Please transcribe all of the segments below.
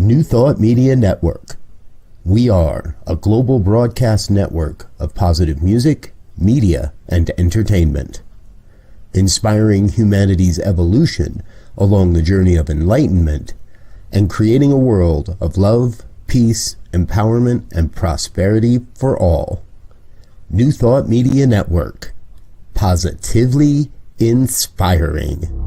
New Thought Media Network. We are a global broadcast network of positive music, media, and entertainment, inspiring humanity's evolution along the journey of enlightenment and creating a world of love, peace, empowerment, and prosperity for all. New Thought Media Network. Positively inspiring.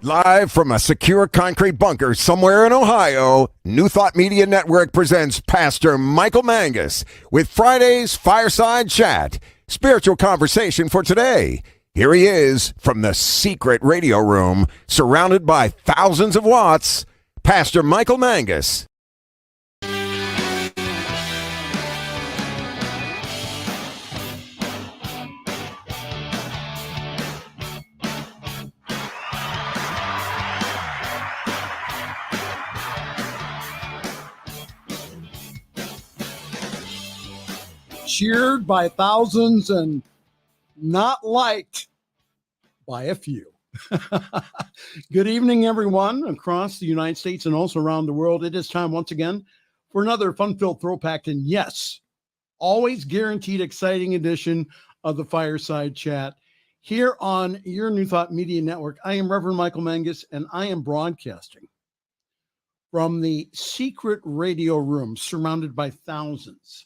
Live from a secure concrete bunker somewhere in Ohio, New Thought Media Network presents Pastor Michael Mangus with Friday's Fireside Chat, spiritual conversation for today. Here he is from the secret radio room, surrounded by thousands of watts, Pastor Michael Mangus. Cheered by thousands and not liked by a few. Good evening, everyone across the United States and also around the world. It is time once again for another fun-filled throwback, and yes, always guaranteed exciting edition of the Fireside Chat here on your New Thought Media Network. I am Reverend Michael Mangus, and I am broadcasting from the secret radio room surrounded by thousands,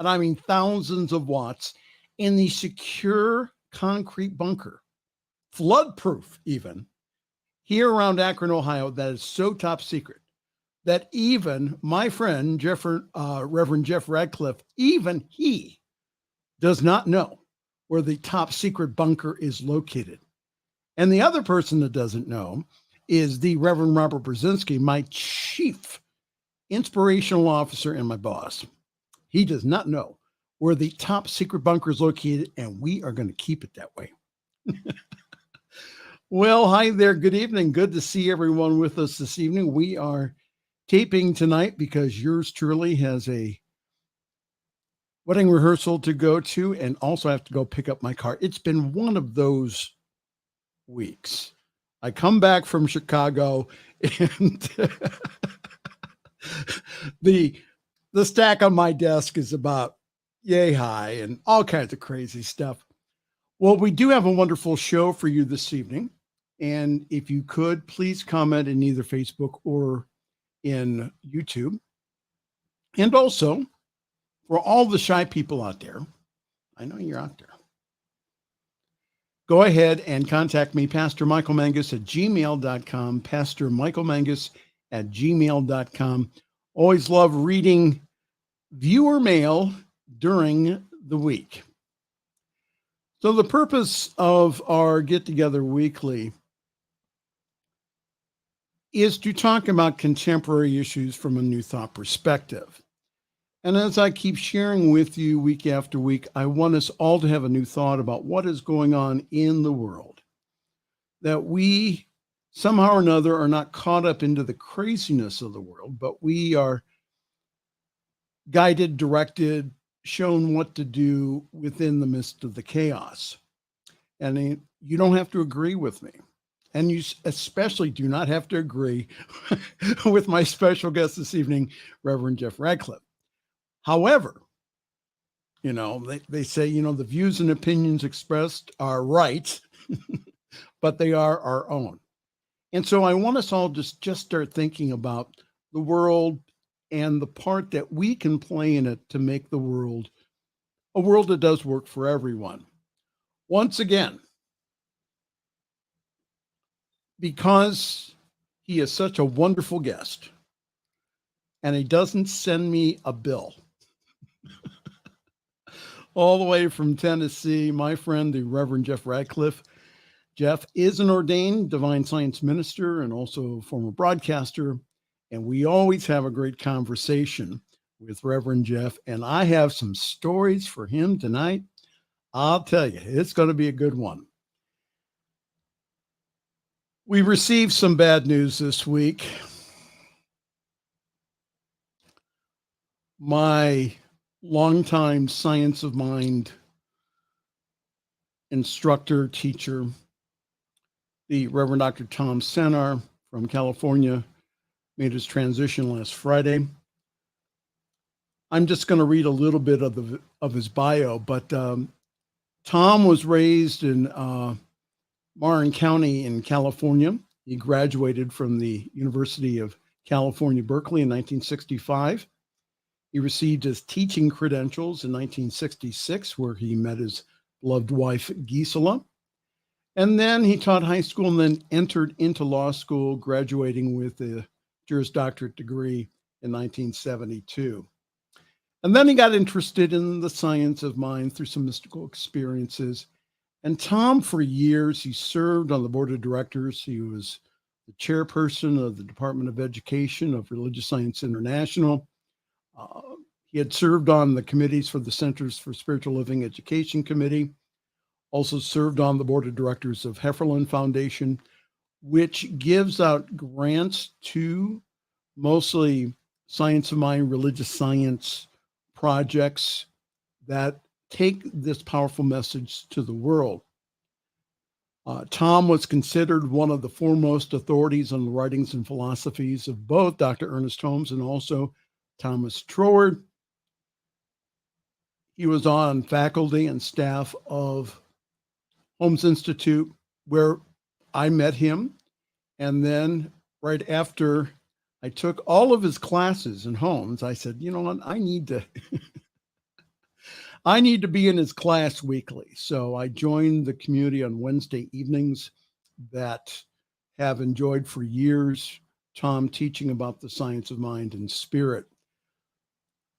and I mean thousands of watts, in the secure concrete bunker, flood-proof even, here around Akron, Ohio, that is so top secret that even my friend, Reverend Jeff Radcliffe, even he does not know where the top secret bunker is located. And the other person that doesn't know is the Reverend Robert Brzezinski, my chief inspirational officer and my boss. He does not know where the top secret bunker is located, and we are going to keep it that way. Well, hi there. Good evening. Good to see everyone with us this evening. We are taping tonight because yours truly has a wedding rehearsal to go to and also have to go pick up my car. It's been one of those weeks. I come back from Chicago and the stack on my desk is about yay high and all kinds of crazy stuff. Well, we do have a wonderful show for you this evening. And if you could, please comment in either Facebook or in YouTube. And also, for all the shy people out there, I know you're out there, go ahead and contact me, Pastor Michael Mangus at gmail.com, Pastor Michael Mangus at gmail.com. Always love reading viewer mail during the week. So the purpose of our get-together weekly is to talk about contemporary issues from a New Thought perspective. And as I keep sharing with you week after week, I want us all to have a new thought about what is going on in the world, that we somehow or another are not caught up into the craziness of the world, but we are guided, directed, shown what to do within the midst of the chaos. And you don't have to agree with me. And you especially do not have to agree with my special guest this evening, Reverend Jeff Radcliffe. However, they say, the views and opinions expressed are right, but they are our own. And so I want us all just start thinking about the world and the part that we can play in it to make the world a world that does work for everyone. Once again, because he is such a wonderful guest and he doesn't send me a bill all the way from Tennessee, my friend, the Reverend Jeff Radcliffe. Jeff is an ordained divine science minister and also a former broadcaster. And we always have a great conversation with Reverend Jeff. And I have some stories for him tonight. I'll tell you, it's going to be a good one. We received some bad news this week. My longtime science of mind instructor, teacher, the Reverend Dr. Tom Senar from California, made his transition last Friday. I'm just going to read a little bit of his bio, but Tom was raised in Marin County in California. He graduated from the University of California, Berkeley in 1965. He received his teaching credentials in 1966, where he met his beloved wife, Gisela. And then he taught high school and then entered into law school, graduating with a Juris Doctorate degree in 1972. And then he got interested in the science of mind through some mystical experiences. And Tom, for years, he served on the board of directors. He was the chairperson of the Department of Education of Religious Science International. He had served on the committees for the Centers for Spiritual Living Education Committee, also served on the board of directors of Hefferland Foundation, which gives out grants to mostly science of mind, religious science projects that take this powerful message to the world. Tom was considered one of the foremost authorities on the writings and philosophies of both Dr. Ernest Holmes and also Thomas Troward. He was on faculty and staff of Holmes Institute, where I met him. And then right after I took all of his classes in Holmes, I said, you know what, I need to be in his class weekly. So I joined the community on Wednesday evenings that have enjoyed for years Tom teaching about the science of mind and spirit.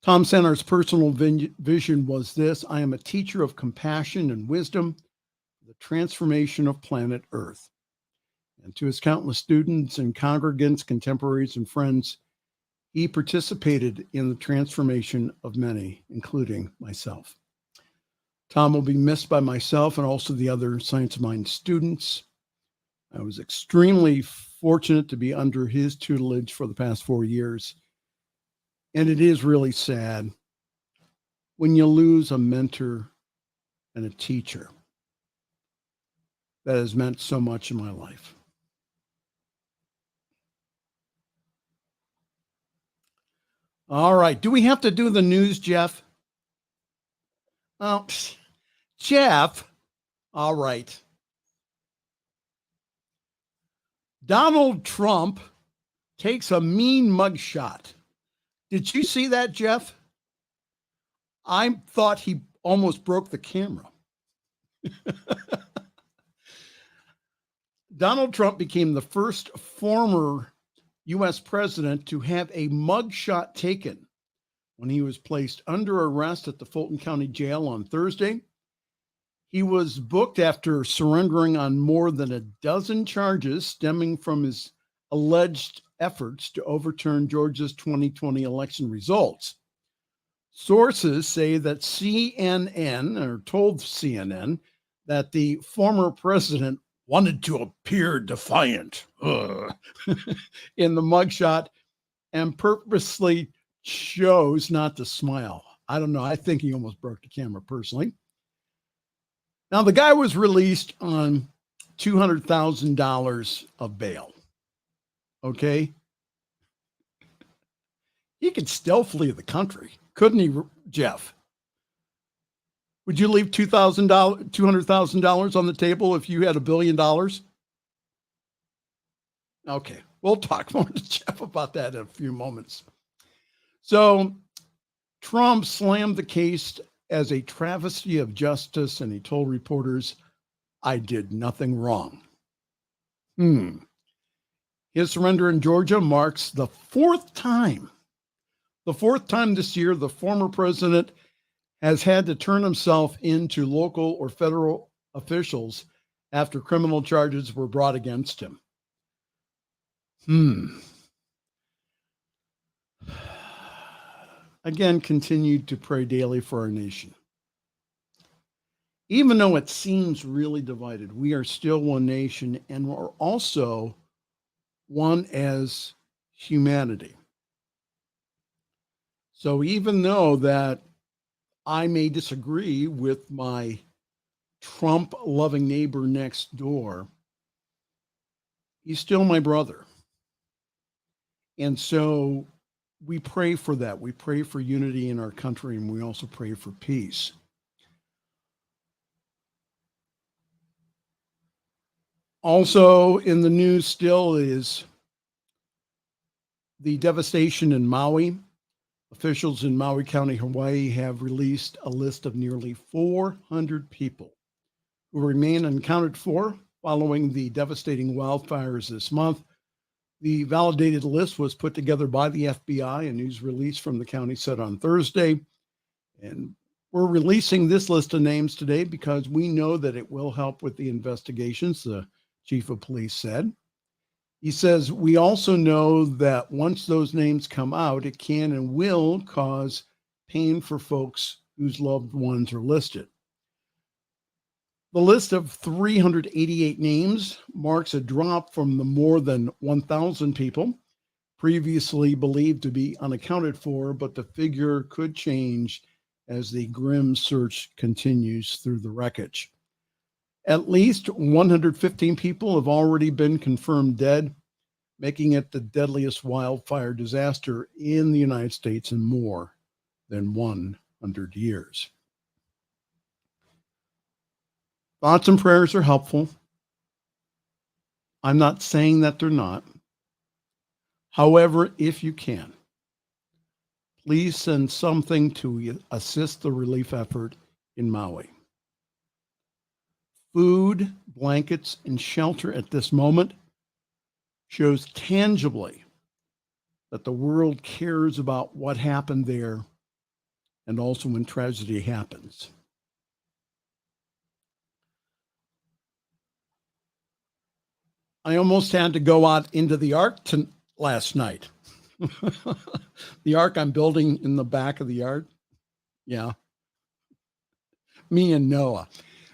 Tom Senar's personal vision was this: I am a teacher of compassion and wisdom, the transformation of planet Earth. And to his countless students and congregants, contemporaries, and friends, he participated in the transformation of many, including myself. Tom will be missed by myself and also the other Science of Mind students. I was extremely fortunate to be under his tutelage for the past 4 years. And it is really sad when you lose a mentor and a teacher that has meant so much in my life. All right. Do we have to do the news, Jeff? Oh, Jeff. All right. Donald Trump takes a mean mugshot. Did you see that, Jeff? I thought he almost broke the camera. Donald Trump became the first former U.S. president to have a mugshot taken when he was placed under arrest at the Fulton County Jail on Thursday. He was booked after surrendering on more than a dozen charges stemming from his alleged efforts to overturn Georgia's 2020 election results. Sources say that CNN, or told CNN, that the former president wanted to appear defiant in the mugshot and purposely chose not to smile. I don't know. I think he almost broke the camera personally. Now, the guy was released on $200,000 of bail. Okay. He could still flee the country, couldn't he, Jeff? Would you leave $200,000 on the table if you had $1 billion? Okay, we'll talk more to Jeff about that in a few moments. So Trump slammed the case as a travesty of justice, and he told reporters, I did nothing wrong. His surrender in Georgia marks the fourth time this year the former president has had to turn himself into local or federal officials after criminal charges were brought against him. Again, continued to pray daily for our nation. Even though it seems really divided, we are still one nation, and we're also one as humanity. So even though that I may disagree with my Trump-loving neighbor next door, he's still my brother. And so we pray for that. We pray for unity in our country, and we also pray for peace. Also in the news still is the devastation in Maui. Officials in Maui County, Hawaii have released a list of nearly 400 people who remain unaccounted for following the devastating wildfires this month. The validated list was put together by the FBI. A news release from the county said on Thursday. And we're releasing this list of names today because we know that it will help with the investigations, the chief of police said. He says, we also know that once those names come out, it can and will cause pain for folks whose loved ones are listed. The list of 388 names marks a drop from the more than 1,000 people previously believed to be unaccounted for, but the figure could change as the grim search continues through the wreckage. At least 115 people have already been confirmed dead, making it the deadliest wildfire disaster in the United States in more than 100 years. Thoughts and prayers are helpful. I'm not saying that they're not. However, if you can, please send something to assist the relief effort in Maui. Food, blankets, and shelter at this moment shows tangibly that the world cares about what happened there and also when tragedy happens. I almost had to go out into the ark last night. The ark I'm building in the back of the yard. Yeah. Me and Noah.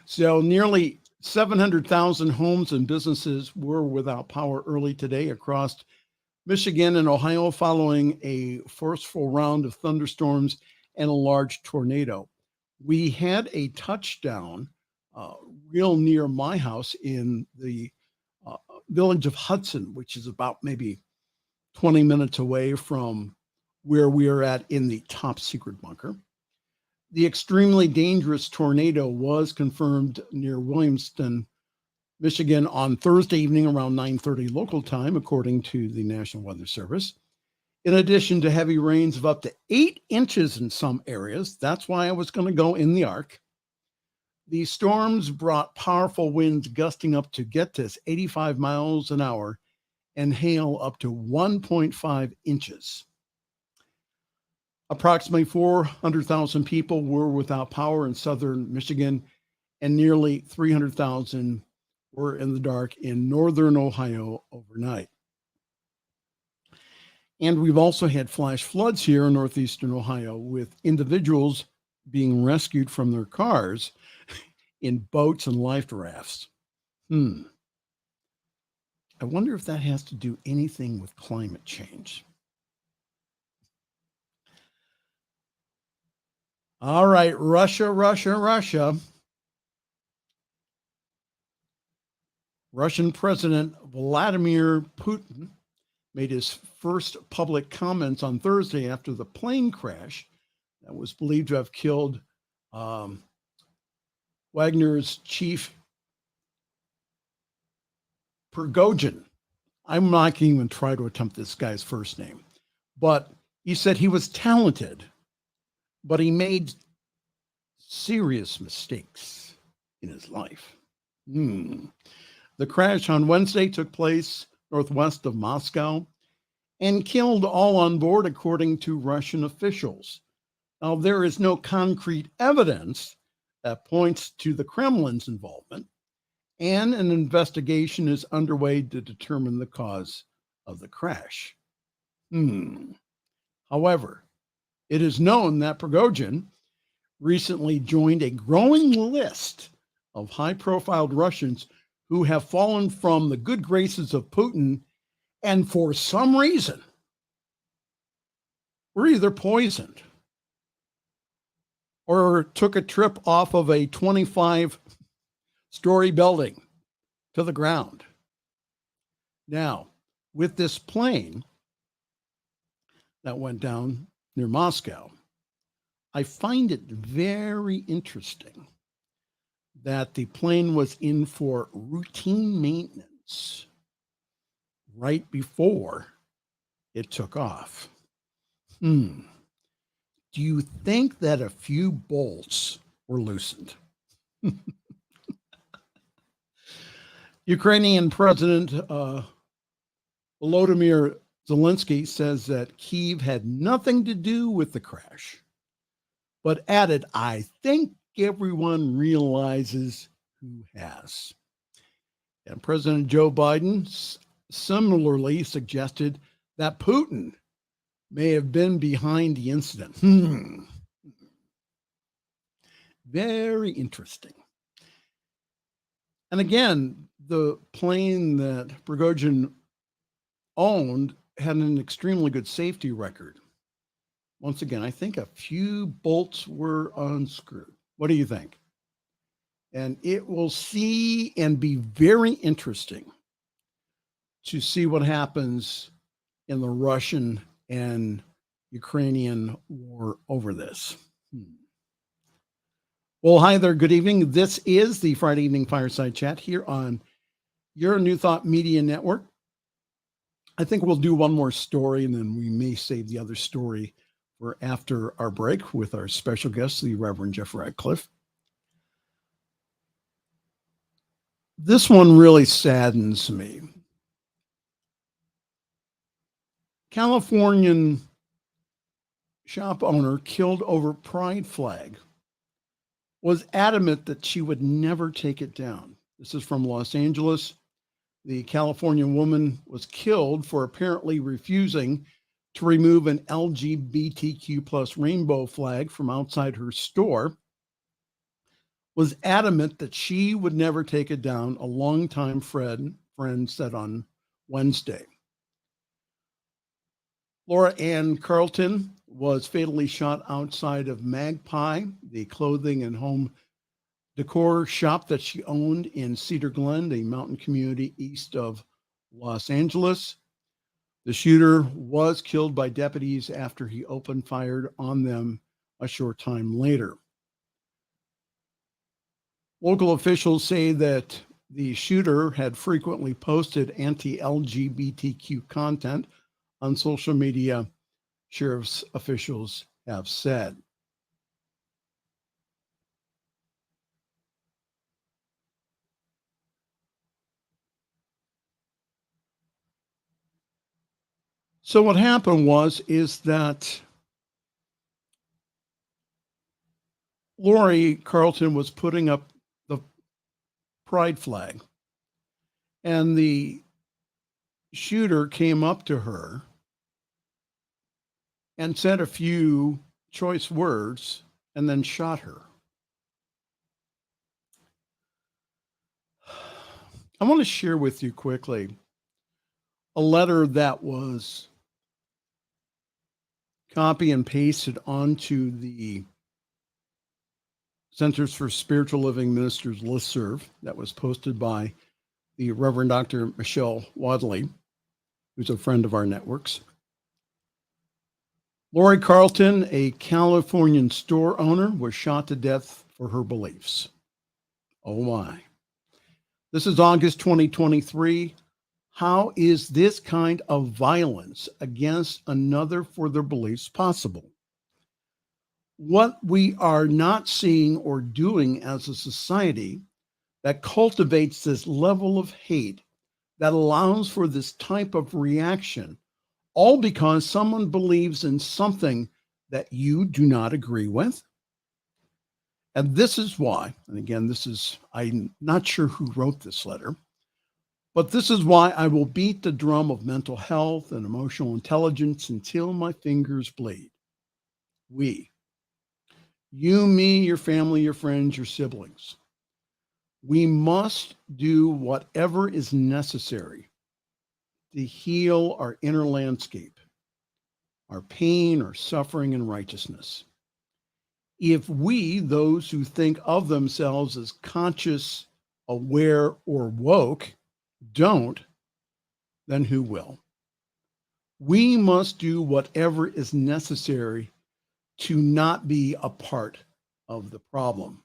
So nearly 700,000 homes and businesses were without power early today across Michigan and Ohio following a forceful round of thunderstorms and a large tornado. We had a touchdown real near my house in the village of Hudson, which is about maybe 20 minutes away from where we are at in the top secret bunker. The extremely dangerous tornado was confirmed near Williamston, Michigan on Thursday evening around 9:30 local time, according to the National Weather Service. In addition to heavy rains of up to 8 inches in some areas, that's why I was going to go in the ark. The storms brought powerful winds gusting up to, get this, 85 miles an hour and hail up to 1.5 inches. Approximately 400,000 people were without power in southern Michigan, and nearly 300,000 were in the dark in northern Ohio overnight. And we've also had flash floods here in northeastern Ohio, with individuals being rescued from their cars in boats and life rafts. I wonder if that has to do anything with climate change. All right, Russia. Russian President Vladimir Putin made his first public comments on Thursday after the plane crash that was believed to have killed Wagner's chief Prigozhin. I'm not going to even try to attempt this guy's first name, but he said he was talented, but he made serious mistakes in his life. The crash on Wednesday took place northwest of Moscow and killed all on board, according to Russian officials. Now, there is no concrete evidence that points to the Kremlin's involvement, and an investigation is underway to determine the cause of the crash. However, it is known that Prigozhin recently joined a growing list of high-profile Russians who have fallen from the good graces of Putin and for some reason were either poisoned or took a trip off of a 25-story building to the ground. Now, with this plane that went down near Moscow, I find it very interesting that the plane was in for routine maintenance right before it took off. Do you think that a few bolts were loosened? Ukrainian President Volodymyr Zelensky says that Kyiv had nothing to do with the crash, but added, I think everyone realizes who has. And President Joe Biden similarly suggested that Putin may have been behind the incident. Very interesting. And again, the plane that Prigozhin owned had an extremely good safety record. Once again, I think a few bolts were unscrewed. What do you think? And it will see and be very interesting to see what happens in the Russian and Ukrainian war over this. Well, hi there. Good evening. This is the Friday Evening Fireside Chat here on your New Thought Media Network. I think we'll do one more story, and then we may save the other story for after our break with our special guest, the Reverend Jeff Radcliffe. This one really saddens me. Californian shop owner killed over pride flag was adamant that she would never take it down. This is from Los Angeles. The Californian woman was killed for apparently refusing to remove an LGBTQ plus rainbow flag from outside her store, was adamant that she would never take it down, a longtime friend said on Wednesday. Laura Ann Carlton was fatally shot outside of Magpie, the clothing and home decor shop that she owned in Cedar Glen, a mountain community east of Los Angeles. The shooter was killed by deputies after he opened fire on them a short time later. Local officials say that the shooter had frequently posted anti-LGBTQ content on social media, sheriff's officials have said. So what happened is that Lori Carlton was putting up the pride flag, and the shooter came up to her and said a few choice words and then shot her. I want to share with you quickly a letter that was copy and pasted onto the Centers for Spiritual Living Ministers listserv that was posted by the Reverend Dr. Michelle Wadley, who's a friend of our networks. Lori Carlton, a Californian store owner, was shot to death for her beliefs. Oh my. This is August 2023. How is this kind of violence against another for their beliefs possible? What we are not seeing or doing as a society that cultivates this level of hate that allows for this type of reaction, all because someone believes in something that you do not agree with. And this is why, and again, I'm not sure who wrote this letter, but this is why I will beat the drum of mental health and emotional intelligence until my fingers bleed. You, me, your family, your friends, your siblings, we must do whatever is necessary to heal our inner landscape, our pain, our suffering, and righteousness. If we, those who think of themselves as conscious, aware, or woke, don't, then who will? We must do whatever is necessary to not be a part of the problem.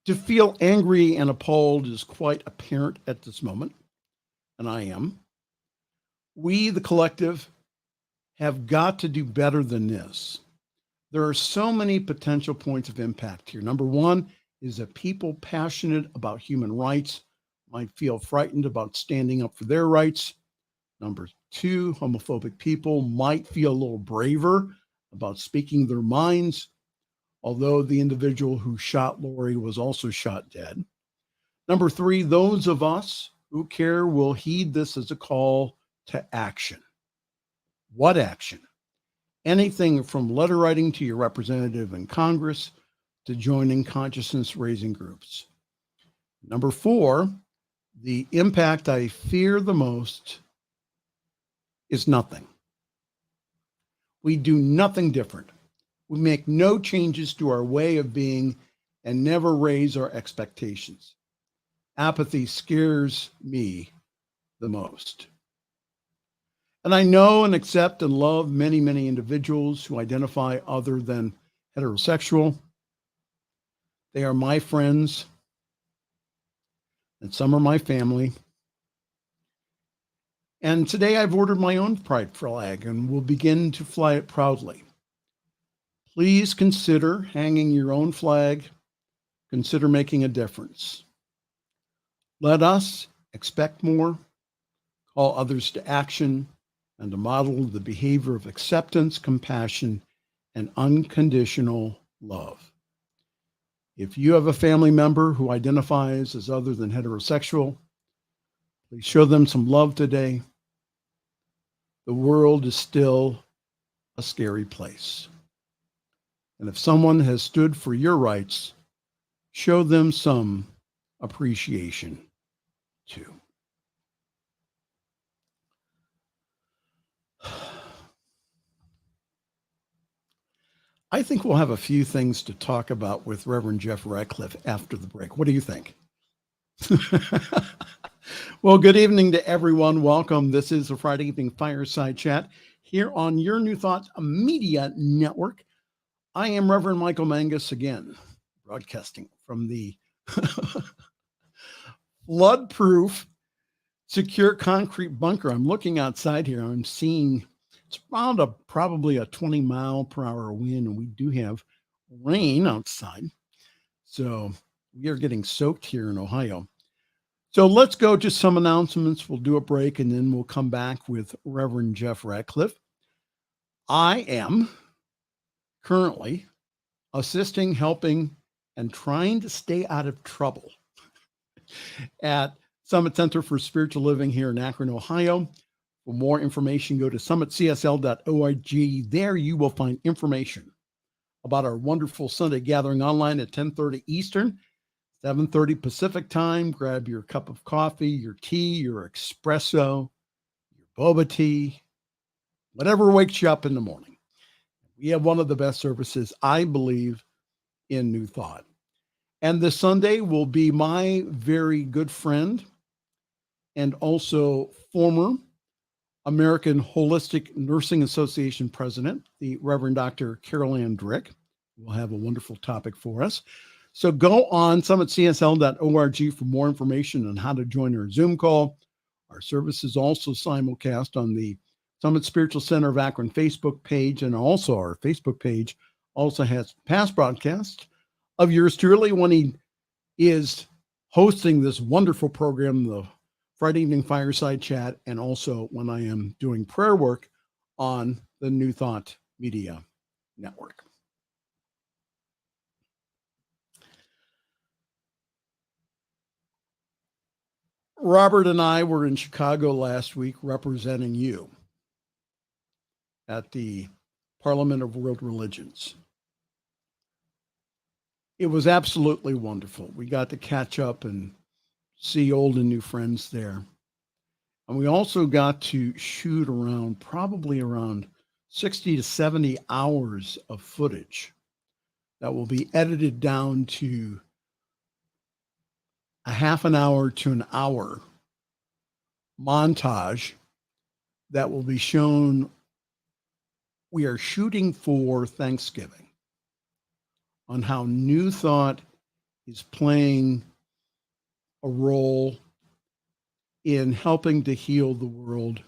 To feel angry and appalled is quite apparent at this moment, and I am. We, the collective, have got to do better than this. There are so many potential points of impact here. Number one is that people passionate about human rights might feel frightened about standing up for their rights. Number two, homophobic people might feel a little braver about speaking their minds, although the individual who shot Lori was also shot dead. Number three, those of us who care will heed this as a call to action. What action? Anything from letter writing to your representative in Congress to joining consciousness raising groups. Number four, the impact I fear the most is nothing. We do nothing different. We make no changes to our way of being and never raise our expectations. Apathy scares me the most. And I know and accept and love many, many individuals who identify other than heterosexual. They are my friends, and some are my family. And today I've ordered my own pride flag and will begin to fly it proudly. Please consider hanging your own flag. Consider making a difference. Let us expect more, call others to action, and to model the behavior of acceptance, compassion, and unconditional love. If you have a family member who identifies as other than heterosexual, please show them some love today. The world is still a scary place. And if someone has stood for your rights, show them some appreciation too. I think we'll have a few things to talk about with Reverend Jeff Ratcliffe after the break. What do you think? Well, good evening to everyone. Welcome. This is a Friday evening Fireside Chat here on Your New Thoughts Media Network. I am Reverend Michael Mangus again, broadcasting from the flood-proof, secure concrete bunker. I'm looking outside here. I'm seeing it's around probably a 20-mile-per-hour wind, and we do have rain outside. So we are getting soaked here in Ohio. So let's go to some announcements. We'll do a break, and then we'll come back with Reverend Jeff Ratcliffe. I am currently assisting, helping, and trying to stay out of trouble at Summit Center for Spiritual Living here in Akron, Ohio. For more information, go to summitcsl.org. There you will find information about our wonderful Sunday gathering online at 10:30 Eastern, 7:30 Pacific time. Grab your cup of coffee, your tea, your espresso, your boba tea, whatever wakes you up in the morning. We have one of the best services, I believe, in New Thought. And this Sunday will be my very good friend and also former American Holistic Nursing Association president, the Reverend Dr. Carol Ann Drick, will have a wonderful topic for us. So go on summitcsl.org for more information on how to join our Zoom call. Our service is also simulcast on the Summit Spiritual Center of Akron Facebook page, and also our Facebook page also has past broadcasts of yours truly when he is hosting this wonderful program, the Friday evening Fireside Chat, and also when I am doing prayer work on the New Thought Media Network. Robert and I were in Chicago last week representing you at the Parliament of World Religions. It was absolutely wonderful. We got to catch up and see old and new friends there. And we also got to shoot probably around 60 to 70 hours of footage that will be edited down to a half an hour to an hour montage that will be shown. We are shooting for Thanksgiving on how New Thought is playing a role in helping to heal the world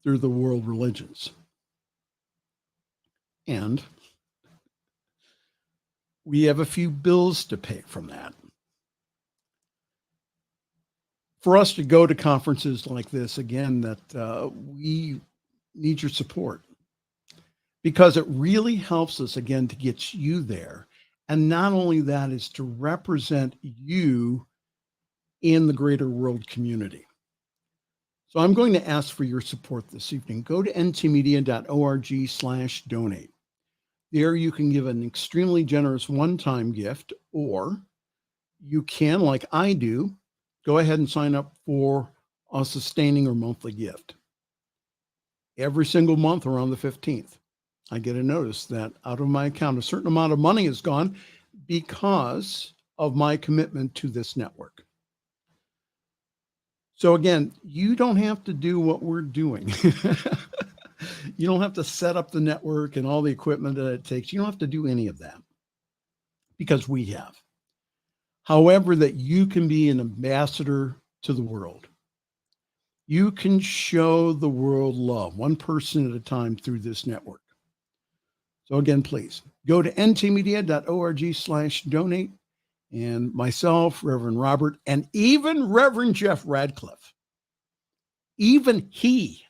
through the world religions. And we have a few bills to pay from that. For us to go to conferences like this, again, that we need your support, because it really helps us, again, to get you there. And not only that, is to represent you in the greater world community. So I'm going to ask for your support this evening. Go to ntmedia.org/donate. There you can give an extremely generous one-time gift, or you can, like I do, go ahead and sign up for a sustaining or monthly gift. Every single month around the 15th, I get a notice that out of my account, a certain amount of money is gone because of my commitment to this network. So again, you don't have to do what we're doing. You don't have to set up the network and all the equipment that it takes. You don't have to do any of that, because we have. However, that you can be an ambassador to the world. You can show the world love, one person at a time, through this network. So again, please go to ntmedia.org/donate. And myself, Reverend Robert, and even Reverend Jeff Radcliffe, even he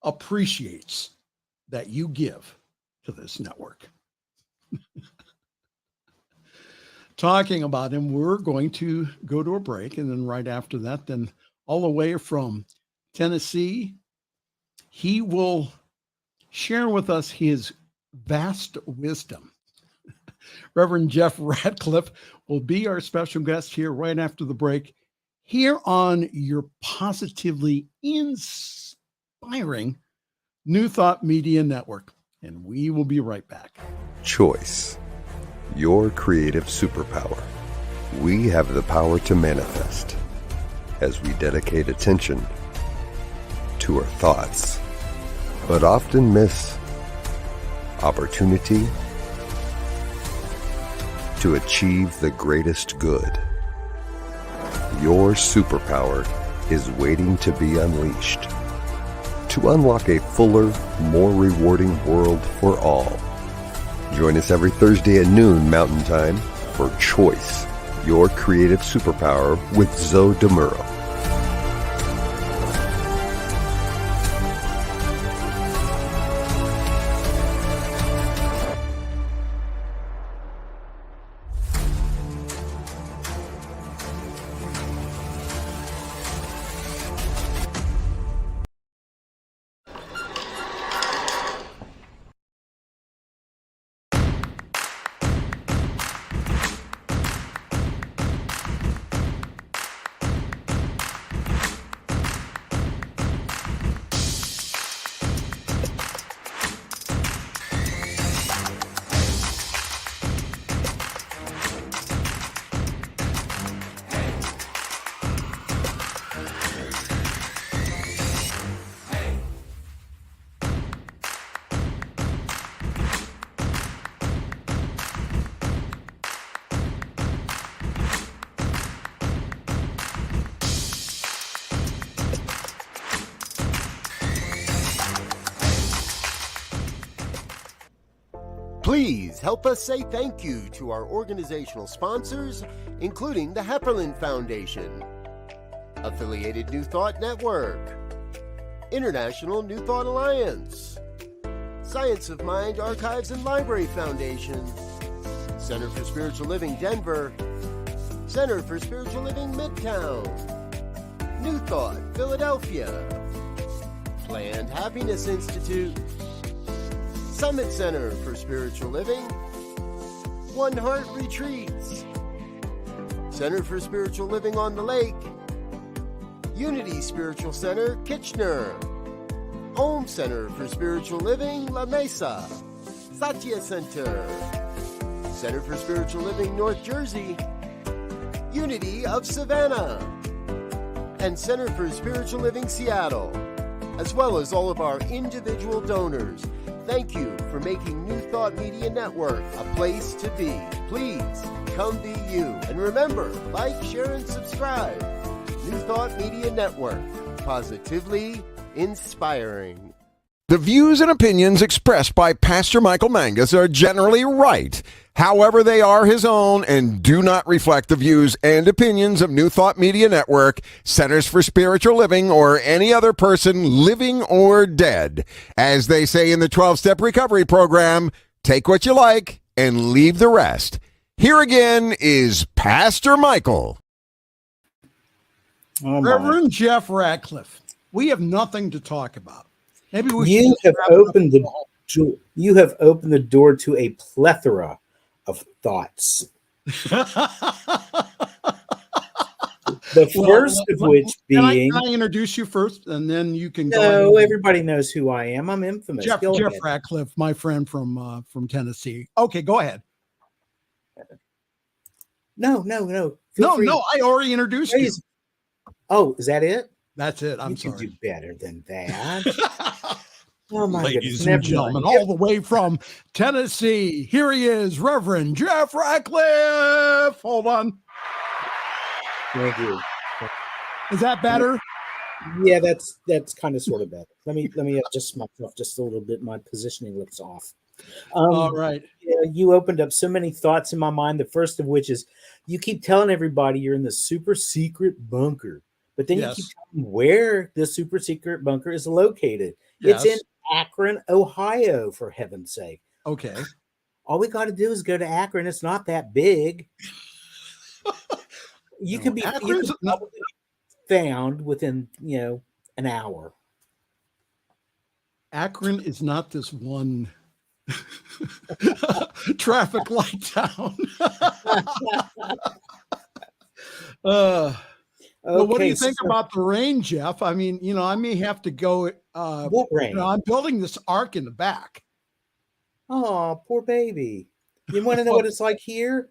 appreciates that you give to this network. Talking about him, we're going to go to a break, and then right after that, then all the way from Tennessee, he will share with us his vast wisdom. Reverend Jeff Radcliffe will be our special guest here right after the break, here on your positively inspiring New Thought Media Network. And we will be right back. Choice, your creative superpower. We have the power to manifest as we dedicate attention to our thoughts, but often miss opportunity to achieve the greatest good. Your superpower is waiting to be unleashed to unlock a fuller, more rewarding world for all. Join us every Thursday at noon Mountain Time for Choice, your creative superpower with Zoe DeMuro. Please help us say thank you to our organizational sponsors, including the Hepperlin Foundation, Affiliated New Thought Network, International New Thought Alliance, Science of Mind Archives and Library Foundation, Center for Spiritual Living Denver, Center for Spiritual Living Midtown, New Thought Philadelphia, Planned Happiness Institute, Summit Center for Spiritual Living, One Heart Retreats, Center for Spiritual Living on the Lake, Unity Spiritual Center, Kitchener. Home Center for Spiritual Living, La Mesa. Satya Center. Center for Spiritual Living, North Jersey. Unity of Savannah. And Center for Spiritual Living, Seattle. As well as all of our individual donors. Thank you for making New Thought Media Network a place to be. Please come be you. And remember, like, share, and subscribe. New Thought Media Network. Positively inspiring. The views and opinions expressed by Pastor Michael Mangus are generally right. However, they are his own and do not reflect the views and opinions of New Thought Media Network, Centers for Spiritual Living, or any other person living or dead. As they say in the 12-Step Recovery Program, take what you like and leave the rest. Here again is Pastor Michael. Oh, Reverend Jeff Ratcliffe, we have nothing to talk about. Maybe we you have opened the door to a plethora of thoughts. The first of which being, can I introduce you first, and then you can go. No, everybody knows who I am. I'm infamous. Jeff Ratcliffe, my friend from Tennessee. Okay, go ahead. No. I already introduced you. Oh, is that it? That's it. I'm you sorry. You can do better than that. Oh my Ladies and gentlemen, all the way from Tennessee, here he is, Reverend Jeff Ratcliffe. Hold on. Thank you. Is that better? Yeah, that's kind of sort of better. Let me adjust myself just a little bit. My positioning looks off. All right. Yeah, you opened up so many thoughts in my mind. The first of which is you keep telling everybody you're in the super secret bunker, but then you keep telling where the super secret bunker is located. Yes. It's in Akron, Ohio, for heaven's sake. Okay. All we got to do is go to Akron. It's not that big. You could be found within, an hour. Akron is not this one traffic light town. Well, what do you think about the rain, Jeff? I mean, I may have to go. What rain? I'm building this ark in the back. Oh, poor baby. You want to know what it's like here?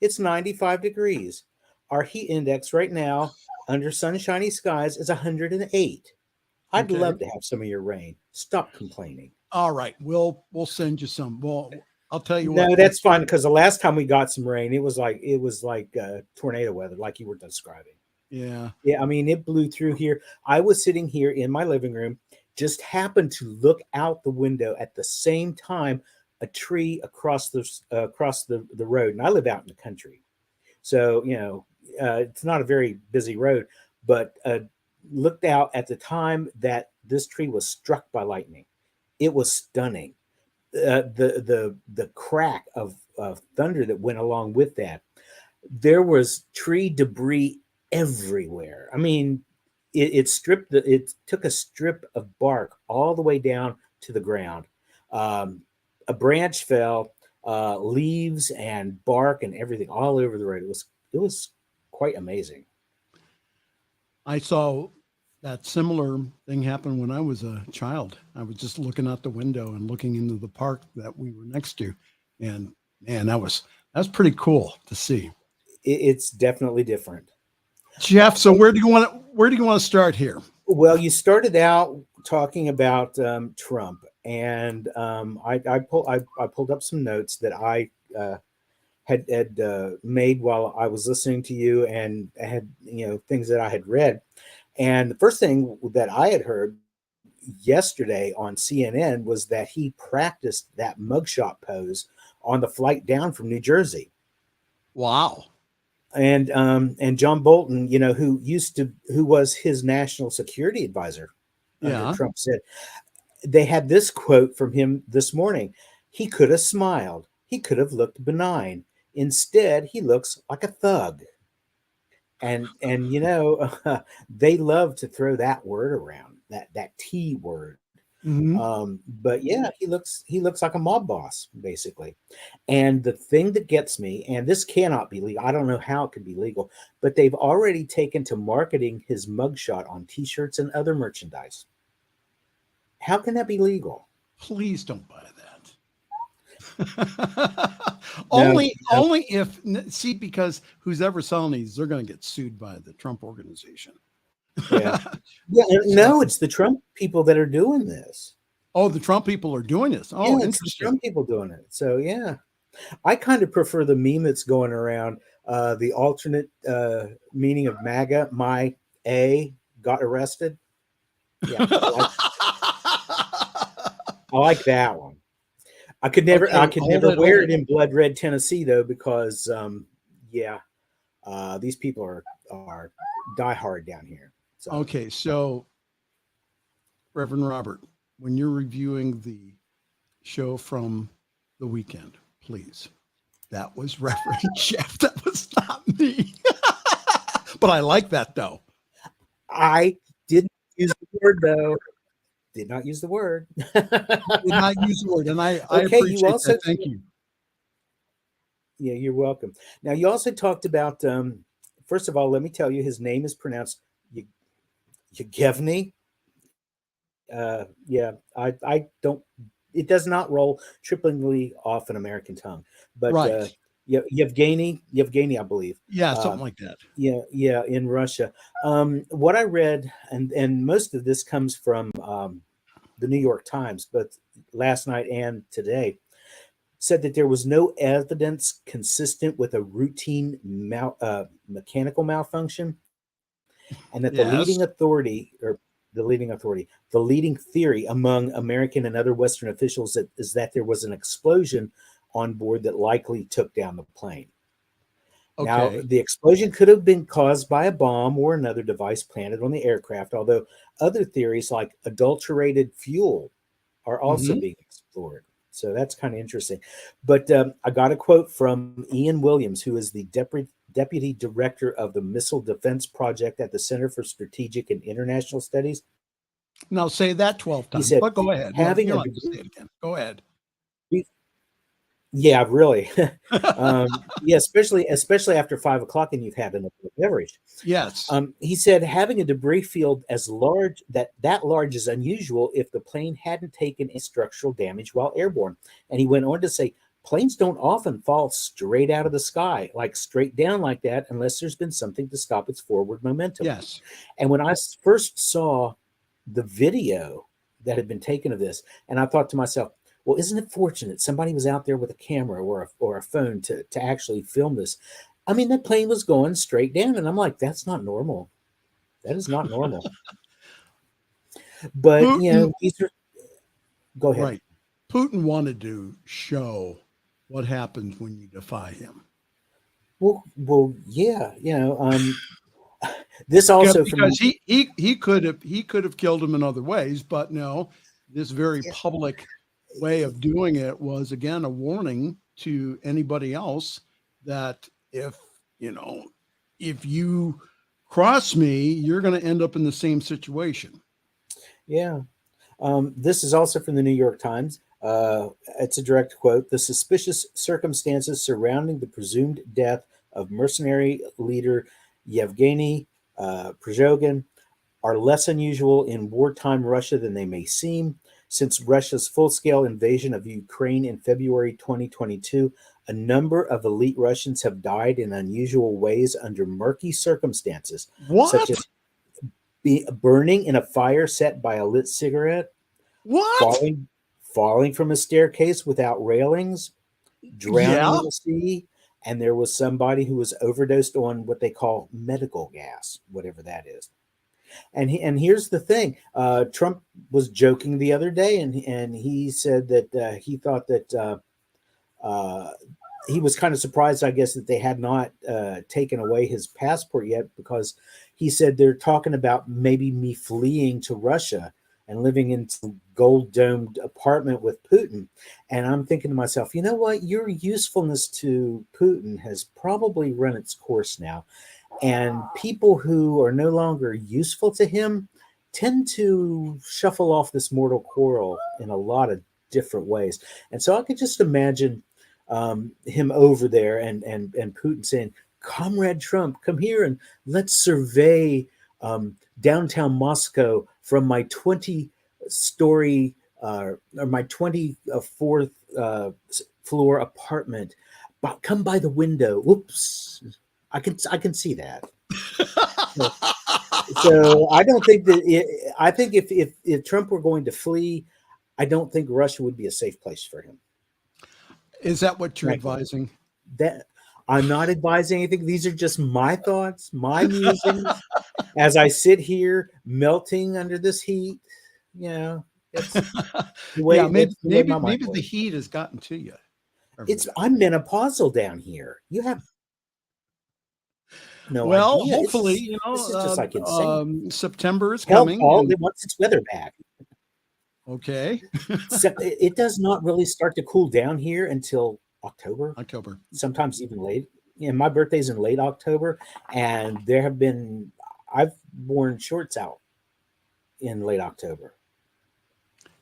It's 95 degrees. Our heat index right now under sunshiny skies is 108. I'd love to have some of your rain. Stop complaining. All right. We'll send you some. Well, I'll tell you what. No, that's fine, because the last time we got some rain, it was like tornado weather, like you were describing. Yeah. Yeah. I mean, it blew through here. I was sitting here in my living room, just happened to look out the window at the same time, a tree across the road. And I live out in the country. So, it's not a very busy road, but looked out at the time that this tree was struck by lightning. It was stunning. The crack of thunder that went along with that. There was tree debris everywhere. I mean, it took a strip of bark all the way down to the ground. A branch fell, leaves and bark and everything all over the road. It was quite amazing. I saw that similar thing happen when I was a child. I was just looking out the window and looking into the park that we were next to, and man, that's pretty cool to see. It's definitely different. Jeff, so where do you want to start here? Well, you started out talking about Trump, and I pulled up some notes that I had made while I was listening to you, and had things that I had read. And the first thing that I had heard yesterday on CNN was that he practiced that mugshot pose on the flight down from New Jersey. Wow. And John Bolton, who was his national security advisor, Trump said, they had this quote from him this morning. He could have smiled. He could have looked benign. Instead, he looks like a thug. And they love to throw that word around, that T word. But yeah, he looks like a mob boss, basically. And the thing that gets me, and this cannot be legal, I don't know how it could be legal, but they've already taken to marketing his mugshot on t-shirts and other merchandise. How can that be legal? Please don't buy that. No. Only if, see, because who's ever selling these, they're going to get sued by the Trump organization. Yeah. No, it's the Trump people that are doing this. Oh, the Trump people are doing this. Oh, yeah, it's the interesting. Trump people doing it. So yeah, I kind of prefer the meme that's going around, the alternate meaning of MAGA. My A got arrested. Yeah, I like that one. I could never wear it in blood red Tennessee though, because these people are diehard down here. So. Okay, so Reverend Robert, when you're reviewing the show from the weekend, please. That was Reverend Jeff. That was not me. But I like that though. I didn't use the word though. Did not use the word. Did not use the word, and I appreciate that. Thank you. Yeah, you're welcome. Now you also talked about. First of all, let me tell you, his name is pronounced Yevgeny. I don't. It does not roll trippingly off an American tongue, but right. Yevgeny, I believe. Yeah, something like that. Yeah, in Russia. What I read, and most of this comes from the New York Times, but last night and today, said that there was no evidence consistent with a routine mechanical malfunction, and that the leading theory among American and other Western officials is that there was an explosion on board that likely took down the plane. Okay. Now, the explosion could have been caused by a bomb or another device planted on the aircraft, although other theories like adulterated fuel are also being explored. So that's kind of interesting. But I got a quote from Ian Williams, who is the Deputy Director of the Missile Defense Project at the Center for Strategic and International Studies. Now say that 12 times, but go ahead. You don't have to say it again. Go ahead. Yeah, really. Especially after 5 o'clock and you've had enough beverage. Yes. He said having a debris field as large that large is unusual if the plane hadn't taken any structural damage while airborne. And he went on to say planes don't often fall straight out of the sky, like straight down like that, unless there's been something to stop its forward momentum. Yes. And when I first saw the video that had been taken of this, and I thought to myself, well, isn't it fortunate somebody was out there with a camera or a phone to actually film this? I mean, that plane was going straight down, and I'm like, that's not normal. That is not normal. But Putin, go ahead. Right. Putin wanted to show what happens when you defy him. Well, yeah, this also because he could have killed him in other ways, but no, this very public way of doing it was again a warning to anybody else that if you cross me, you're going to end up in the same situation. Yeah. This is also from the New York Times. It's a direct quote. The suspicious circumstances surrounding the presumed death of mercenary leader Yevgeny Prigozhin are less unusual in wartime Russia than they may seem. Since Russia's full-scale invasion of Ukraine in February 2022, a number of elite Russians have died in unusual ways under murky circumstances. What? Such as burning in a fire set by a lit cigarette. What? Falling from a staircase without railings, drowning in the sea, and there was somebody who was overdosed on what they call medical gas, whatever that is. And here's the thing: Trump was joking the other day, and he said that he thought that he was kind of surprised, I guess, that they had not taken away his passport yet, because he said they're talking about maybe me fleeing to Russia and living in some gold-domed apartment with Putin. And I'm thinking to myself, you know what? Your usefulness to Putin has probably run its course now. And people who are no longer useful to him tend to shuffle off this mortal coil in a lot of different ways. And so I could just imagine him over there and Putin saying, Comrade Trump, come here and let's survey downtown Moscow from my 20-story or my 24th floor apartment. But come by the window. Whoops. I can see that. So I don't think that I think if Trump were going to flee, I don't think Russia would be a safe place for him. Is that what you're Frankly. advising? That I'm not advising anything. These are just my thoughts, my musings, as I sit here melting under this heat. You know, it's the way, Yeah, maybe my mind maybe the works. heat has gotten to you. I'm menopausal down here. You have no Well, idea. hopefully, This is just like insane. September is Hell, coming. Paul, and- it wants its weather back. okay, It does not really start to cool down here until October, October. sometimes even late. My birthday's in late October, and I've worn shorts out in late October.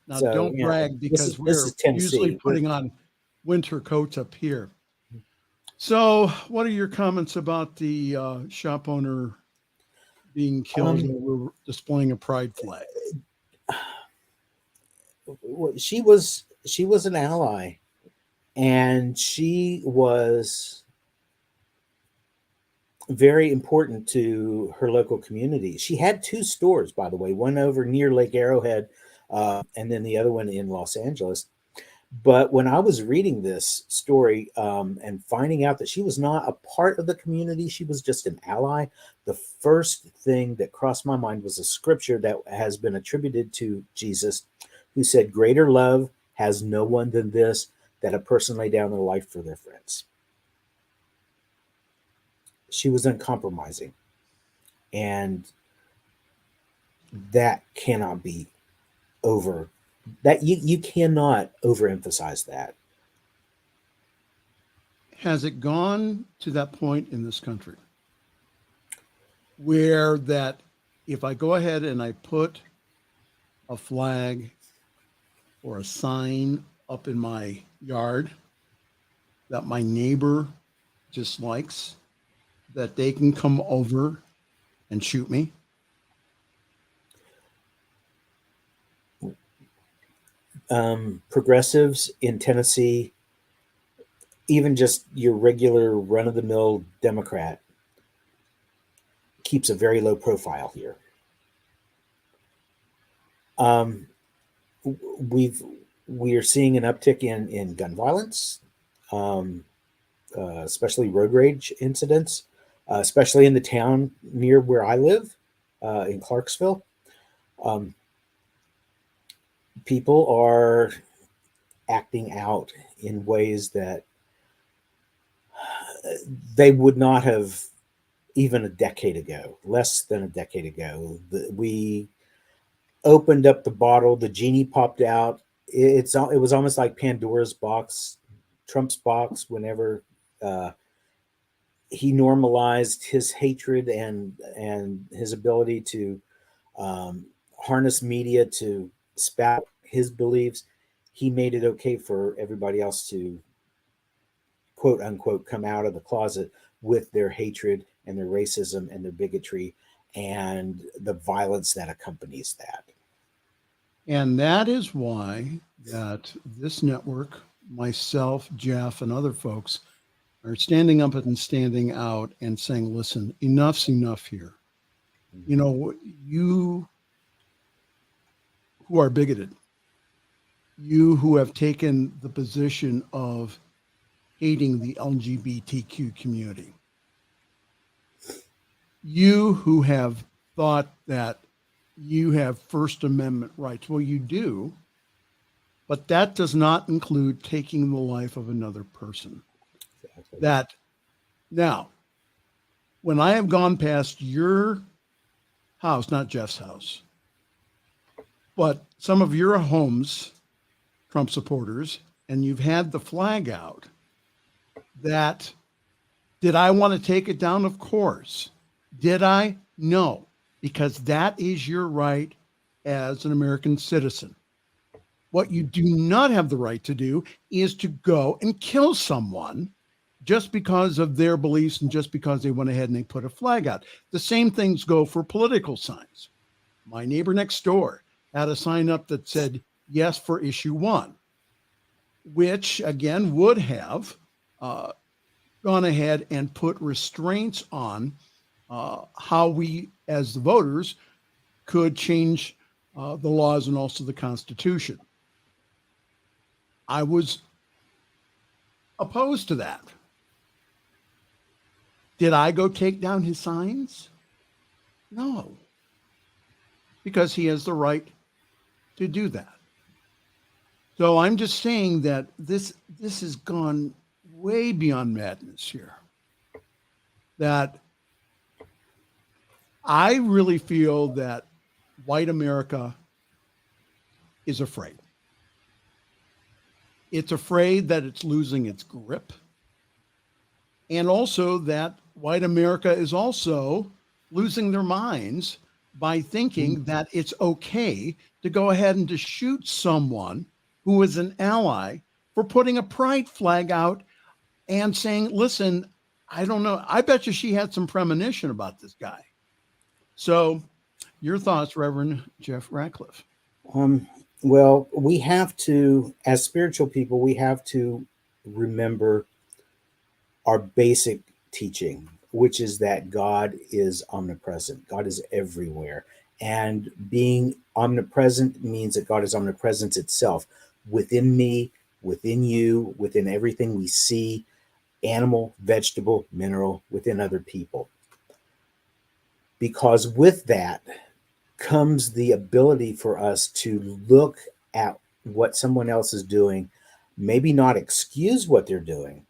Now, So, don't yeah, brag because this we're is Tennessee. usually putting on winter coats up here. So, what are your comments about the shop owner being killed over displaying a pride flag? She was an ally, and she was very important to her local community. She had 2 stores, by the way, one over near Lake Arrowhead, and then the other one in Los Angeles. But when I was reading this story and finding out that she was not a part of the community, she was just an ally, the first thing that crossed my mind was a scripture that has been attributed to Jesus, who said, "Greater love has no one than this, that a person lay down their life for their friends." She was uncompromising. And that cannot be you cannot overemphasize that. Has it gone to that point in this country where that if I go ahead and I put a flag or a sign up in my yard that my neighbor dislikes, that they can come over and shoot me? Progressives in Tennessee, even just your regular run-of-the-mill Democrat, keeps a very low profile here. We are seeing an uptick in gun violence, especially road rage incidents, especially in the town near where I live, in Clarksville. People are acting out in ways that they would not have even a decade ago, less than a decade ago. We opened up the bottle, the genie popped out. It was almost like Pandora's box, Trump's box, whenever he normalized his hatred and his ability to harness media to spout his beliefs. He made it okay for everybody else to, quote unquote, come out of the closet with their hatred and their racism and their bigotry and the violence that accompanies that. And that is why that this network, myself, Jeff, and other folks are standing up and standing out and saying, listen, enough's enough here. You know, you who are bigoted, you who have taken the position of hating the LGBTQ community, you who have thought that you have First Amendment rights. Well, you do, but that does not include taking the life of another person. Exactly. That now, when I have gone past your house, not Jeff's house, but some of your homes, Trump supporters, and you've had the flag out, that did I want to take it down? Of course. Did I? No, because that is your right as an American citizen. What you do not have the right to do is to go and kill someone just because of their beliefs and just because they went ahead and they put a flag out. The same things go for political signs. My neighbor next door had a sign up that said, yes for issue 1, which again would have gone ahead and put restraints on how we as the voters could change the laws and also the Constitution. I was opposed to that. Did I go take down his signs? No, because he has the right to do that. So I'm just saying that this has gone way beyond madness here. That I really feel that white America is afraid. It's afraid that it's losing its grip. And also that white America is also losing their minds by thinking that it's okay to go ahead and to shoot someone who is an ally for putting a pride flag out and saying, listen, I don't know. I bet you she had some premonition about this guy. So your thoughts, Reverend Jeff Ratcliffe? Well, we have to, as spiritual people, we have to remember our basic teaching, which is that God is omnipresent. God is everywhere. And being omnipresent means that God is omnipresence itself within me, within you, within everything we see, animal, vegetable, mineral, within other people. Because with that comes the ability for us to look at what someone else is doing, maybe not excuse what they're doing,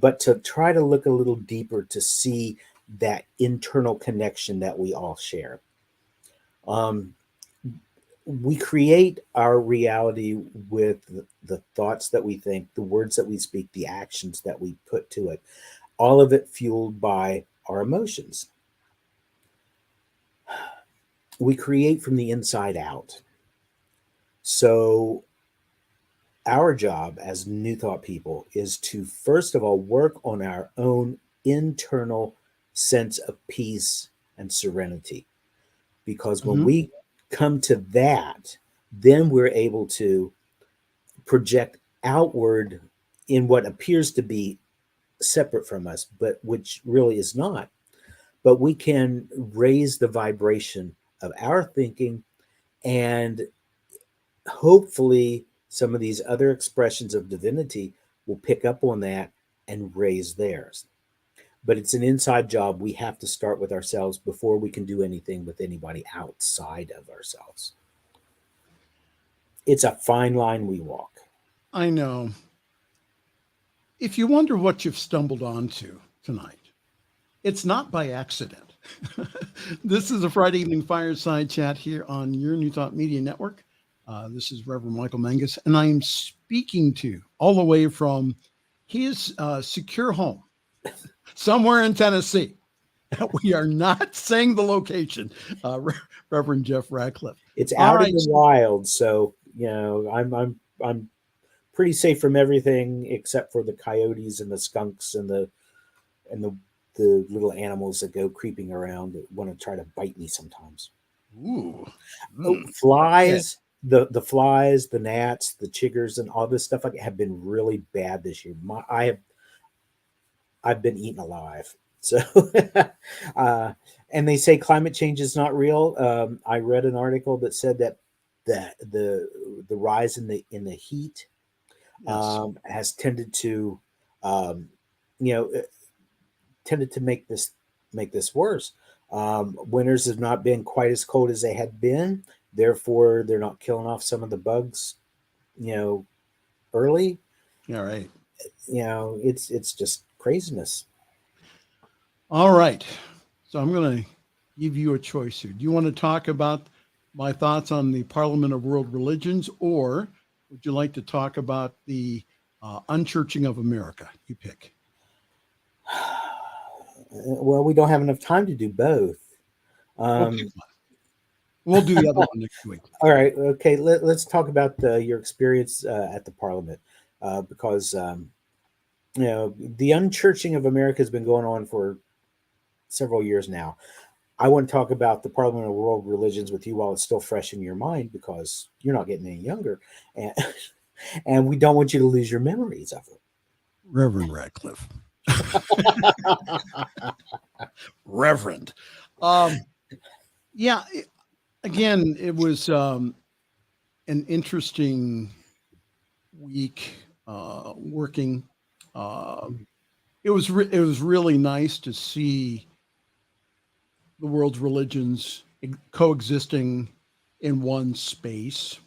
but to try to look a little deeper to see that internal connection that we all share. We create our reality with the thoughts that we think, the words that we speak, the actions that we put to it, all of it fueled by our emotions. We create from the inside out. So our job as New Thought people is to, first of all, work on our own internal sense of peace and serenity. Because when we come to that, then we're able to project outward in what appears to be separate from us, but which really is not. But we can raise the vibration of our thinking, and hopefully some of these other expressions of divinity will pick up on that and raise theirs. But it's an inside job. We have to start with ourselves before we can do anything with anybody outside of ourselves. It's a fine line we walk. I know. If you wonder what you've stumbled onto tonight, it's not by accident. This is a Friday evening fireside chat here on your New Thought Media Network. This is Reverend Michael Mangus, and I'm speaking to you all the way from his secure home somewhere in Tennessee. We are not saying the location, Reverend Jeff Ratcliffe. It's out in the wild, so you know I'm pretty safe from everything except for the coyotes and the skunks and the little animals that go creeping around that want to try to bite me sometimes. Ooh. Flies, the flies, the gnats, the chiggers, and all this stuff have been really bad this year. I've been eaten alive. So, and they say climate change is not real. I read an article that said that the rise in the heat has tended to tended to make this worse. Winters have not been quite as cold as they had been. Therefore, they're not killing off some of the bugs, early. All right. It's just craziness. All right. So I'm going to give you a choice here. Do you want to talk about my thoughts on the Parliament of World Religions, or would you like to talk about the unchurching of America? You pick. Well, we don't have enough time to do both. Pick one. We'll do the other one next week. All right. Okay. Let's talk about your experience at the Parliament, because the unchurching of America has been going on for several years now. I want to talk about the Parliament of World Religions with you while it's still fresh in your mind, because you're not getting any younger, and and we don't want you to lose your memories of it. Reverend Radcliffe. Reverend. Yeah. Again, it was an interesting week working. It was really nice to see the world's religions coexisting in one space.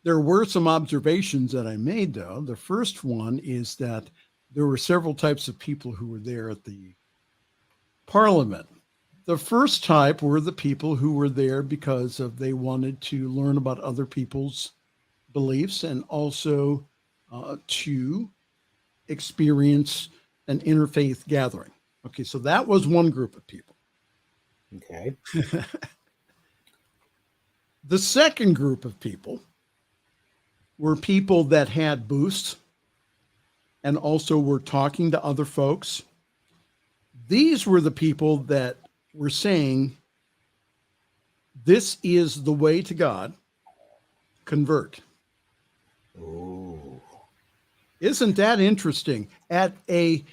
There were some observations that I made, though. The first one is that there were several types of people who were there at the Parliament. The first type were the people who were there because they wanted to learn about other people's beliefs and also to experience an interfaith gathering. Okay, so that was one group of people. Okay. The second group of people were people that had booths and also were talking to other folks. These were the people that were saying, this is the way to God, convert. Oh. Isn't that interesting? At a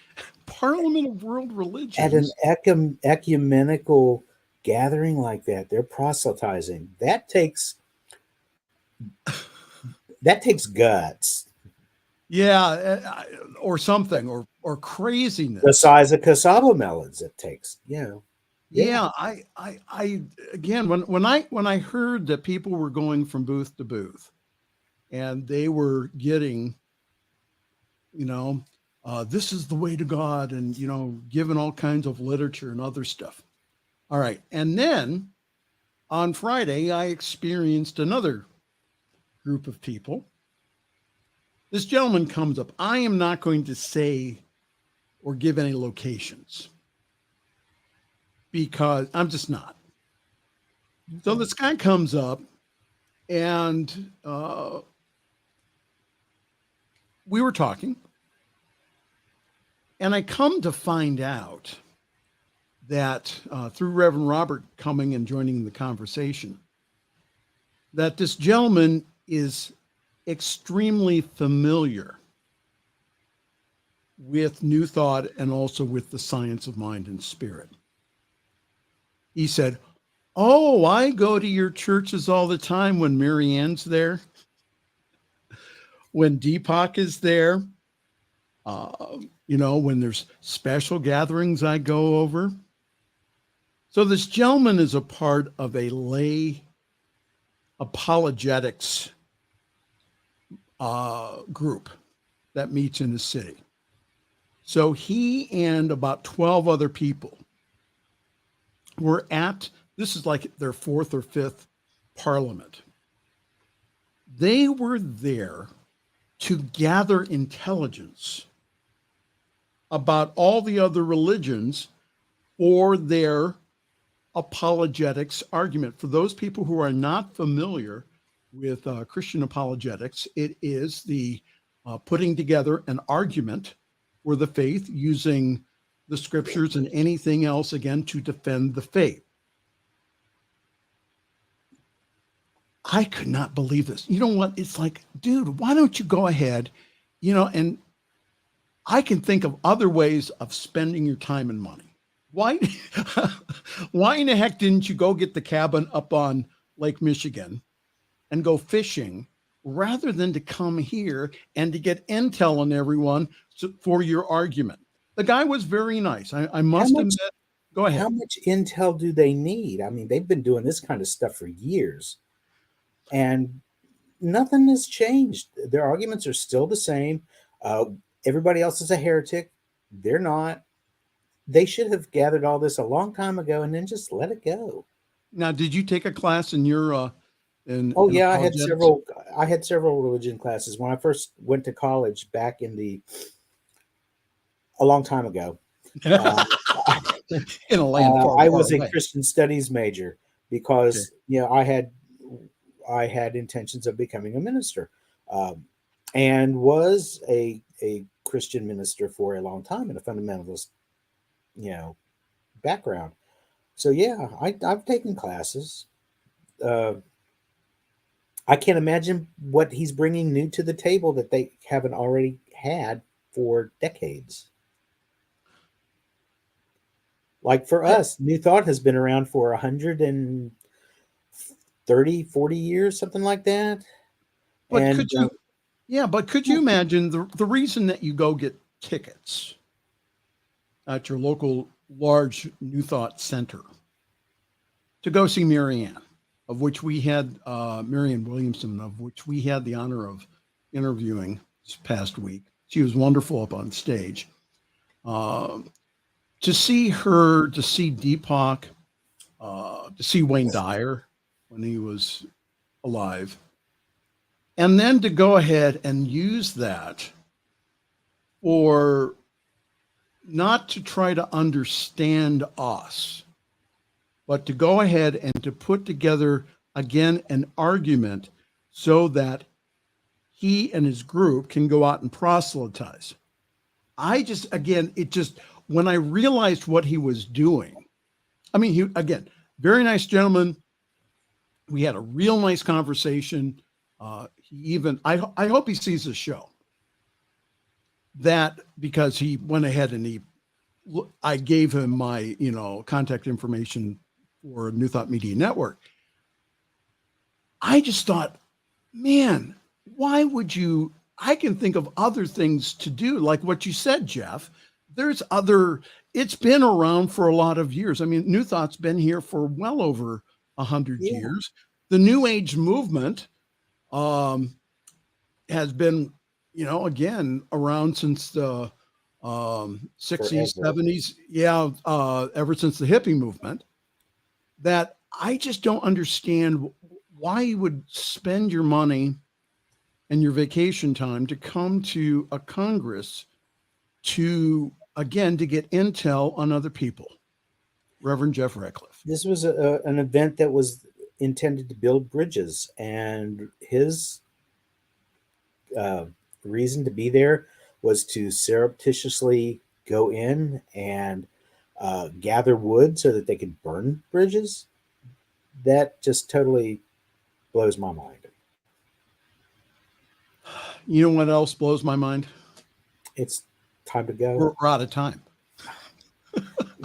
Parliament of World Religions. At an ecumenical gathering like that, they're proselytizing. That takes guts. Yeah, or something, or craziness. The size of cassava melons it takes, Yeah, I again, when I heard that people were going from booth to booth and they were getting, this is the way to God, and given all kinds of literature and other stuff. All right. And then on Friday, I experienced another group of people. This gentleman comes up. I am not going to say or give any locations because I'm just not. So this guy comes up and we were talking. And I come to find out that through Reverend Robert coming and joining the conversation, that this gentleman is extremely familiar with New Thought and also with the science of mind and spirit. He said, "Oh, I go to your churches all the time when Mary Ann's there, when Deepak is there, when there's special gatherings I go over." So this gentleman is a part of a lay apologetics group that meets in the city. So he and about 12 other people were this is like their fourth or fifth parliament. They were there to gather intelligence about all the other religions for their apologetics argument. For those people who are not familiar with Christian apologetics, it is the putting together an argument for the faith using the scriptures and anything else, again, to defend the faith. I could not believe this. You know what? It's like, dude, why don't you go ahead, and I can think of other ways of spending your time and money. Why in the heck didn't you go get the cabin up on Lake Michigan and go fishing rather than to come here and to get intel on everyone for your argument? The guy was very nice. I must admit. Go ahead. How much intel do they need? I mean, they've been doing this kind of stuff for years, and nothing has changed. Their arguments are still the same. Everybody else is a heretic. They're not. They should have gathered all this a long time ago and then just let it go. Now, did you take a class in your I had several religion classes when I first went to college back a long time ago. In a land far, I far was away. a Christian studies major. because I had intentions of becoming a minister, and was a Christian minister for a long time in a fundamentalist, background. So yeah, I've taken classes. I can't imagine what he's bringing new to the table that they haven't already had for decades. Like for us, New Thought has been around for 130, 40 years, something like that. But And could you imagine the reason that you go get tickets at your local large New Thought center to go see Marianne, of which we had Marianne Williamson, of which we had the honor of interviewing this past week. She was wonderful up on stage. To see her, to see Deepak, to see Wayne Dyer when he was alive, and then to go ahead and use that for not to try to understand us, but to go ahead and to put together, again, an argument so that he and his group can go out and proselytize. When I realized what he was doing, I mean, he, again, very nice gentleman. We had a real nice conversation. I hope he sees the show. That because he went ahead and I gave him my, contact information for New Thought Media Network. I just thought, man, why would you? I can think of other things to do, like what you said, Jeff. It's been around for a lot of years. I mean, New Thought's been here for well over 100 years. The New Age movement has been, again, around since the 60s, 70s. Yeah, ever since the hippie movement. That I just don't understand why you would spend your money and your vacation time to come to a Congress to get intel on other people. Reverend Jeff Ratcliffe. This was an event that was intended to build bridges, and his reason to be there was to surreptitiously go in and gather wood so that they could burn bridges. That just totally blows my mind. You know what else blows my mind? It's time to go. We're out of time.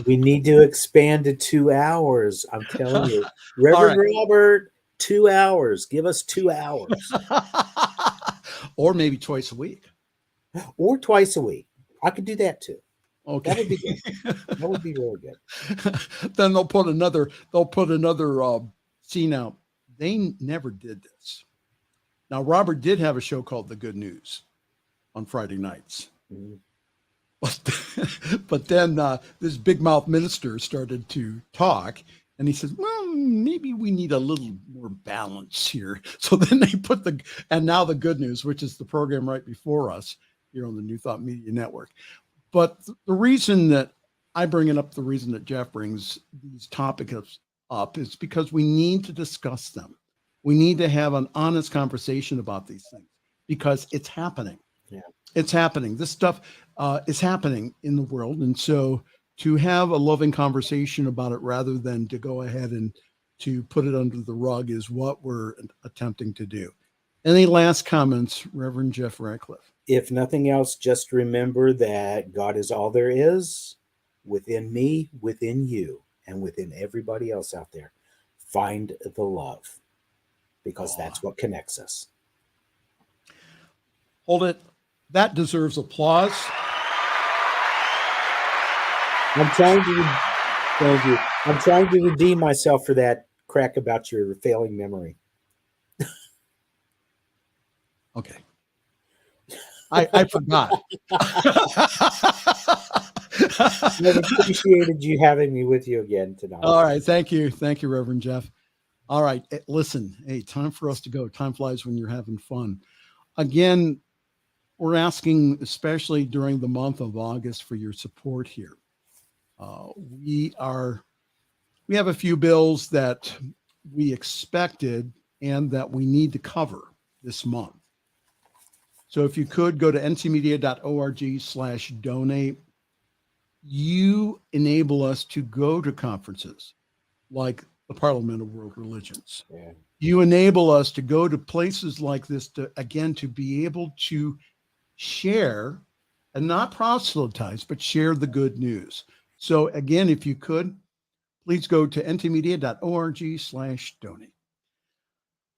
We need to expand to 2 hours. I'm telling you. Reverend Robert, 2 hours. Give us 2 hours. Or maybe twice a week. Or twice a week. I could do that too. Okay. That would be good. That would be really good. Then they'll put another scene out. They never did this. Now, Robert did have a show called The Good News on Friday nights. Mm-hmm. But then this big mouth minister started to talk, and he says, well, maybe we need a little more balance here. So then they put now The Good News, which is the program right before us here on the New Thought Media Network. But the reason that I bring it up, the reason that Jeff brings these topics up is because we need to discuss them. We need to have an honest conversation about these things because it's happening. Yeah. It's happening. This stuff is happening in the world. And so to have a loving conversation about it rather than to go ahead and to put it under the rug is what we're attempting to do. Any last comments, Reverend Jeff Ratcliffe? If nothing else, just remember that God is all there is within me, within you, and within everybody else out there. Find the love because that's what connects us. Hold it. That deserves applause. I'm trying to redeem myself for that crack about your failing memory. Okay. I forgot. I've appreciated you having me with you again tonight. All right. Thank you. Thank you, Reverend Jeff. All right. Listen, hey, time for us to go. Time flies when you're having fun. Again, we're asking, especially during the month of August, for your support here. We are we have a few bills that we expected and that we need to cover this month. So if you could go to ntmedia.org/donate, you enable us to go to conferences like the Parliament of World Religions. Yeah. You enable us to go to places like this to be able to share and not proselytize, but share the good news. So again, if you could, please go to ntmedia.org/donate.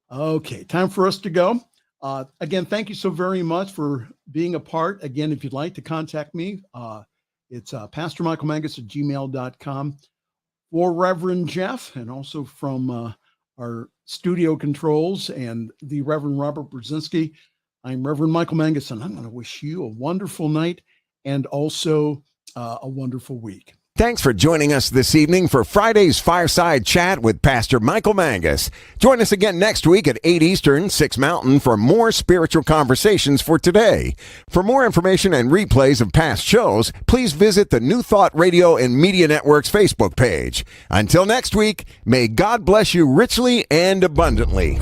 Okay, time for us to go. Again, thank you so very much for being a part. Again, if you'd like to contact me, it's pastormichaelmangus@gmail.com. For Reverend Jeff, and also from our studio controls and the Reverend Robert Brzezinski, I'm Reverend Michael Mangus, and I'm going to wish you a wonderful night and also a wonderful week. Thanks for joining us this evening for Friday's Fireside Chat with Pastor Michael Mangus. Join us again next week at 8 Eastern, 6 Mountain for more spiritual conversations for today. For more information and replays of past shows, please visit the New Thought Radio and Media Network's Facebook page. Until next week, may God bless you richly and abundantly.